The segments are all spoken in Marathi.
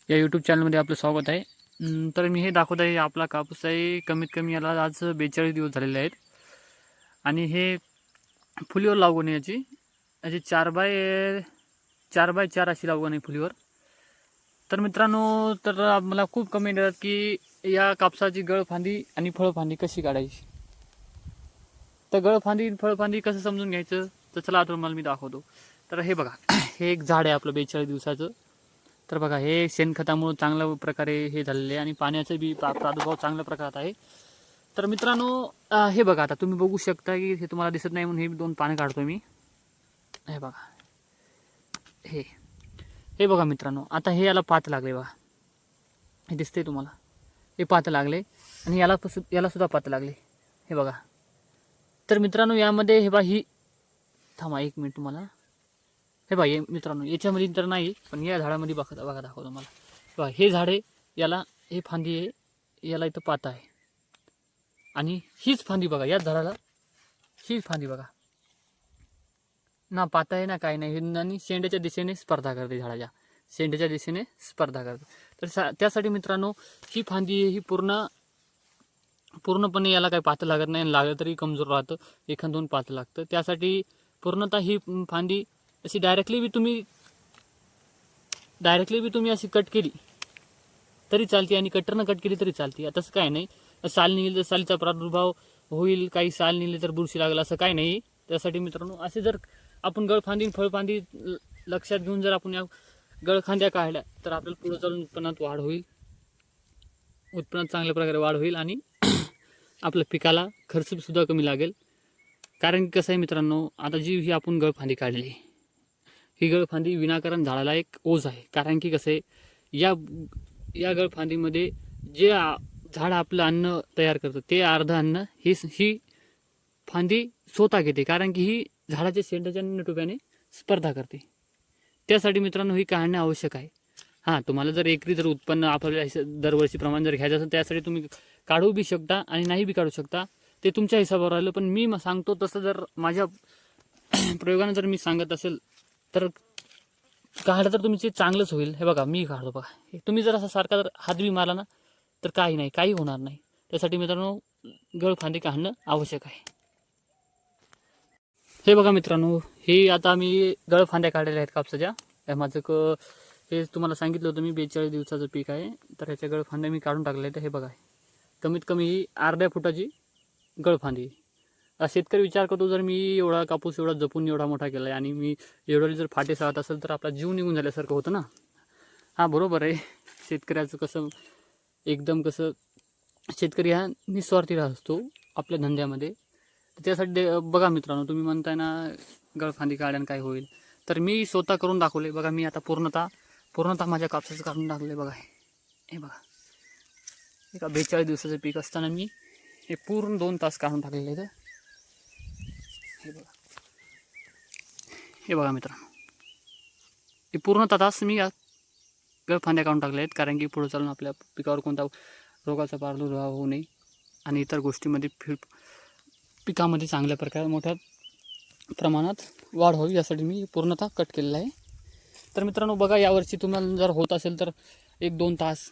या यूट्यूब चॅनलमध्ये आपलं स्वागत आहे. तर मी हे दाखवत आहे आपला कापूस आहे कमीत कमी याला आज 42 दिवस झालेले आहेत आणि हे फुलीवर लागवण आहे याची याची 4x4 अशी लागवण आहे फुलीवर. तर मित्रांनो, तर मला खूप कमेंट येतात की या कापसाची गळफांदी आणि फळफांदी कशी काढायची. तर गळफांदी फळफांदी कसं समजून घ्यायचं तर चला आता तुम्हाला मी दाखवतो. तर हे बघा, हे एक झाड आहे आपलं 42 दिवसाचं. तर बघा, हे शेणखतामुळे चांगल्या प्रकारे हे झालेले आहे आणि पाण्याचा बी प्रादुर्भाव चांगल्या प्रकारात आहे. तर मित्रांनो, हे बघा, आता तुम्ही बघू शकता की हे तुम्हाला दिसत नाही म्हणून हे 2 पानं काढतोय मी. हे बघा, हे हे बघा मित्रांनो, आता हे याला पात लागले बघा, हे दिसतंय तुम्हाला, हे पात लागले आणि याला सुद्धा पात लागले. हे बघा. तर मित्रांनो, यामध्ये हे बघा, ही थांबा 1 मिनिट तुम्हाला. हे बघा, हे मित्रांनो, याच्यामध्ये तर नाही, पण या झाडामध्ये बघा बघा दाखवतो मला. बघा, हे झाड आहे, याला हे फांदी आहे, याला इथं पात आहे आणि हीच फांदी बघा, याच झाडाला हीच फांदी बघा ना, पात आहे ना, काही नाही. आणि शेंड्याच्या दिशेने स्पर्धा करते, झाडाच्या शेंड्याच्या दिशेने स्पर्धा करते. तर त्यासाठी मित्रांनो, ही फांदी ही पूर्णपणे याला काही पात लागत नाही, लागलं तरी कमजोर राहतं, 1-2 पात लागतं. त्यासाठी पूर्णतः ही फांदी अशी डायरेक्टली बी तुम्ही अशी कट केली तरी चालते आणि कटरनं कट केली तरी चालते. तसं काय नाही, साल निघेल तर सालीचा प्रादुर्भाव होईल, काही साल निघले तर बुरशी लागेल, असं काय नाही. त्यासाठी मित्रांनो, असे जर आपण गळफांदी फळफांदी लक्षात घेऊन जर आपण या गळफांद्या काढल्या तर आपल्याला पुढे चालून उत्पन्नात वाढ होईल, उत्पन्नात चांगल्या प्रकारे वाढ होईल आणि आपल्या पिकाला खर्च सुद्धा कमी लागेल. कारण कसं आहे मित्रांनो, आता जी ही आपण गळफांदी काढली, ही गळफांदी विनाकारण झाडाला एक ओझ आहे. कारण की कसं आहे, या गळफांदीमध्ये जे झाड आपलं अन्न तयार करतं ते अर्ध अन्न ही फांदी स्वतः घेते. कारण की ही झाडाच्या शेंड्याच्या नटुब्याने स्पर्धा करते. त्यासाठी मित्रांनो, ही काढणे आवश्यक आहे. हां, तुम्हाला जर एकरी जर उत्पन्न आपल्याला दरवर्षीप्रमाणे जर घ्यायचं असेल, त्यासाठी तुम्ही काढू बी शकता आणि नाही बी काढू शकता, ते तुमच्या हिसाबावर राहिलं. पण मी सांगतो तसं, जर माझ्या प्रयोगाने जर मी सांगत असेल तर काढलं तर तुमचे चांगलंच होईल. हे बघा, मी काढतो बघा, तुम्ही जर असा सारखा जर हात बी मारला ना तर काही होणार नाही. त्यासाठी मित्रांनो, गळफांदी काढणं आवश्यक आहे. हे बघा मित्रांनो, हे आता मी गळफांद्या काढलेल्या आहेत कापसाच्या. माझं हे तुम्हाला सांगितलं होतं मी, 42 दिवसाचं पीक आहे. तर ह्याच्या गळफांद्या मी काढून टाकल्या आहेत. हे बघा, कमीत कमी ही अर्ध्या फुटाची गळफांदी. शेतकरी विचार करतो, जर मी एवढा कापूस एवढा जपून एवढा मोठा केला आहे आणि मी एवढे जर फाटे सावत असेल तर आपला जीव निघून झाल्यासारखं होतं ना. हां, बरोबर आहे. शेतकऱ्याचं कसं एकदम कसं, शेतकरी हा निस्वार्थी असतो आपल्या धंद्यामध्ये. त्यासाठी बघा मित्रांनो, तुम्ही म्हणताय ना गळफांदी काढल्यानं काय होईल, तर मी स्वतः करून दाखवले. बघा, मी आता पूर्णतः माझ्या कापसाचं काढून टाकले. बघा, हे बघा, एका 42 दिवसाचं पीक असताना मी हे पूर्ण 2 तास काढून टाकलेलं आहे. हे बघा मित्रांनो, हे पूर्ण तास मी गळफांद्या काढून टाकल्या आहेत. कारण की पुढे चालून आपल्या पिकावर कोणता रोगाचा प्रादुर्भाव होऊ नये आणि इतर गोष्टीमध्ये पिकामध्ये चांगल्या प्रकारे मोठ्या प्रमाणात वाढ व्हावी, यासाठी मी पूर्णतः कट केलेला आहे. तर मित्रांनो बघा, यावर्षी तुम्हाला जर होत असेल तर 1-2 तास,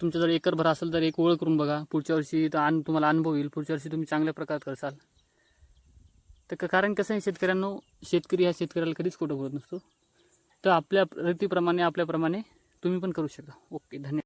तुमचं जर एकरभर असेल तर एक ओळ करून बघा. पुढच्या वर्षी तर तुम्हाला अनुभव येईल. पुढच्या वर्षी तुम्ही चांगल्या प्रकारात करसाल. तर कारण कसं आहे शेतकऱ्यांनो, शेतकरी ह्या शेतकऱ्याला कधीच खोटं बोलत नसतो. तर आपल्या रीतीप्रमाणे आपल्याप्रमाणे तुम्ही पण करू शकता. ओके, धन्यवाद.